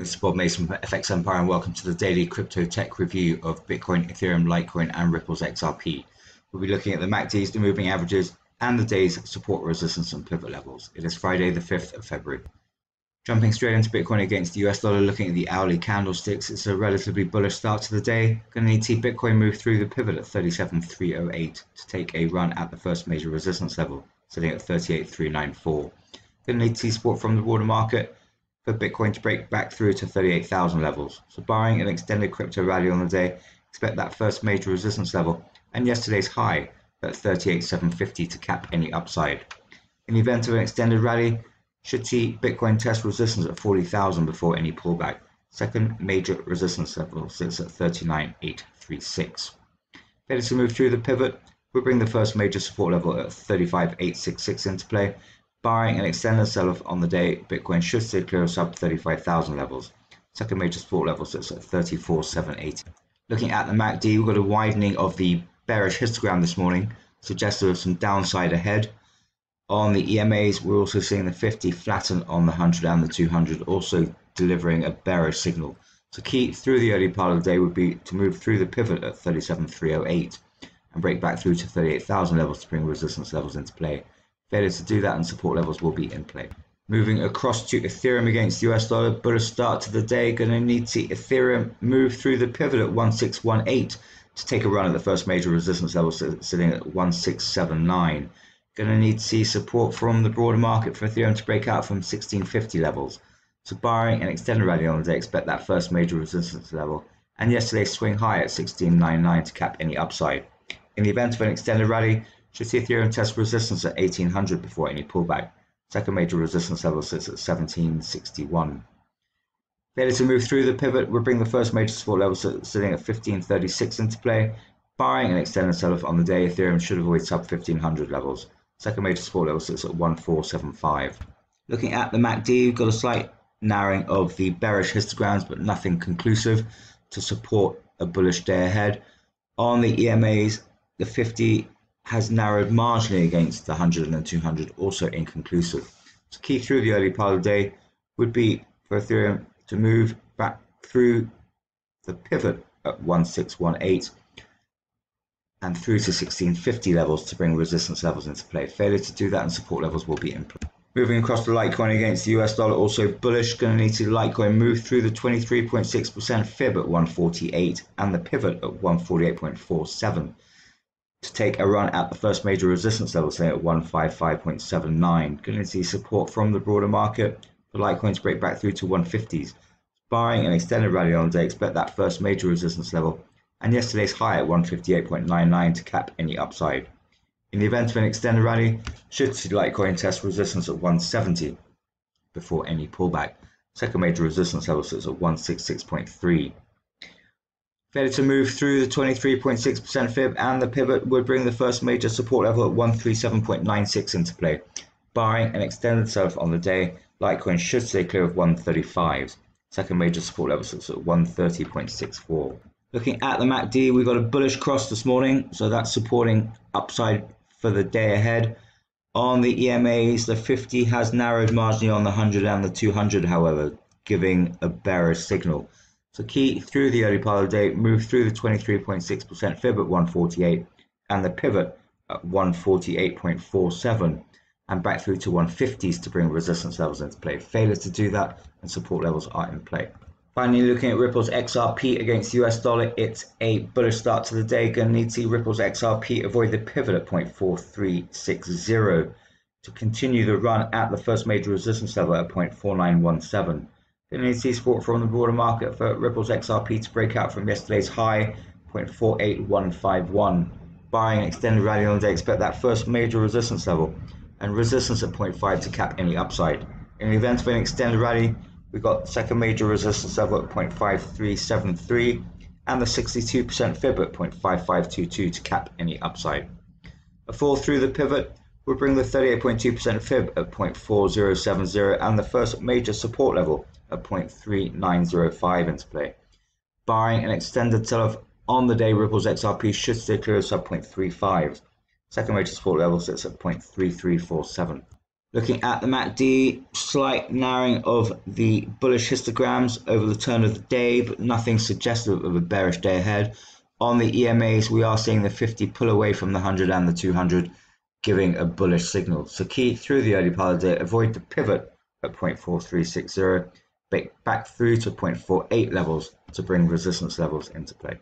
This is Bob Mason from FX Empire, and welcome to the daily crypto tech review of Bitcoin, Ethereum, Litecoin, and Ripple's XRP. We'll be looking at the MACDs, the moving averages, and the day's support, resistance, and pivot levels. It is Friday, the 5th of February. Jumping straight into Bitcoin against the US dollar, looking at the hourly candlesticks, it's a relatively bullish start to the day. Going to need to see Bitcoin move through the pivot at 37,308 to take a run at the first major resistance level, sitting at 38,394. Going to need to see support from the broader market for Bitcoin to break back through to 38,000 levels. So barring an extended crypto rally on the day, expect that first major resistance level and yesterday's high at 38,750 to cap any upside. In the event of an extended rally, should see Bitcoin test resistance at 40,000 before any pullback. Second major resistance level sits at 39,836. Better to move through the pivot, we'll bring the first major support level at 35,866 into play. Barring an extended sell-off on the day, Bitcoin should stay clear of sub 35,000 levels. Second major support level sits at 34,780. Looking at the MACD, we've got a widening of the bearish histogram this morning, suggestive of some downside ahead. On the EMAs, we're also seeing the 50 flatten on the 100 and the 200, also delivering a bearish signal. So key through the early part of the day would be to move through the pivot at 37,308 and break back through to 38,000 levels to bring resistance levels into play. Failure to do that and support levels will be in play. Moving across to Ethereum against the US dollar, bullish start to the day. Going to need to see Ethereum move through the pivot at 1618 to take a run at the first major resistance level sitting at 1679. Going to need to see support from the broader market for Ethereum to break out from 1650 levels. So barring an extended rally on the day, expect that first major resistance level and yesterday's swing high at 1699 to cap any upside. In the event of an extended rally, should see Ethereum test resistance at 1800 before any pullback. Second major resistance level sits at 1761. Failure to move through the pivot will bring the first major support level sitting at 1536 into play. Barring an extended sell-off on the day, Ethereum should avoid sub 1500 levels. Second major support level sits at 1475. Looking at the MACD, we've got a slight narrowing of the bearish histograms, but nothing conclusive to support a bullish day ahead. On the EMAs, the 50 has narrowed marginally against the 100 and the 200, also inconclusive. So key through the early part of the day would be for Ethereum to move back through the pivot at 1618 and through to 1650 levels to bring resistance levels into play. Failure to do that and support levels will be in play. Moving across to Litecoin against the US dollar, also bullish. Going to need to Litecoin move through the 23.6% fib at 148 and the pivot at 148.47. to take a run at the first major resistance level, say at 155.79. Going to see support from the broader market for Litecoin to break back through to 150s. Barring an extended rally on the day, expect that first major resistance level and yesterday's high at 158.99 to cap any upside. In the event of an extended rally, should see Litecoin test resistance at 170 before any pullback. Second major resistance level sits at 166.3. Failure to move through the 23.6% fib and the pivot would bring the first major support level at 137.96 into play. Barring an extended sell-off on the day, Litecoin should stay clear of 135s. Second major support level sits at 130.64. Looking at the MACD, we've got a bullish cross this morning, so that's supporting upside for the day ahead. On the EMAs, the 50 has narrowed marginally on the 100 and the 200, however, giving a bearish signal. So key through the early part of the day, move through the 23.6% fib at 148 and the pivot at 148.47 and back through to 150s to bring resistance levels into play. Failure to do that and support levels are in play. Finally, looking at Ripple's XRP against the US dollar, it's a bullish start to the day. Going to need to see Ripple's XRP avoid the pivot at 0.4360 to continue the run at the first major resistance level at 0.4917. Going to need to see support from the broader market for Ripple's XRP to break out from yesterday's high, 0.48151. Barring an extended rally on the day, expect that first major resistance level and resistance at 0.5 to cap any upside. In the event of an extended rally, we've got second major resistance level at 0.5373 and the 62% fib at 0.5522 to cap any upside. A fall through the pivot will bring the 38.2% fib at 0.4070 and the first major support level at 0.3905 into play. Barring an extended sell-off on the day, Ripple's XRP should stay clear of sub 0.35. Second major support level sits at 0.3347. Looking at the MACD, slight narrowing of the bullish histograms over the turn of the day, but nothing suggestive of a bearish day ahead. On the EMAs, we are seeing the 50 pull away from the 100 and the 200, giving a bullish signal. So key through the early part of the day, avoid the pivot at 0.4360, back through to 0.48 levels to bring resistance levels into play.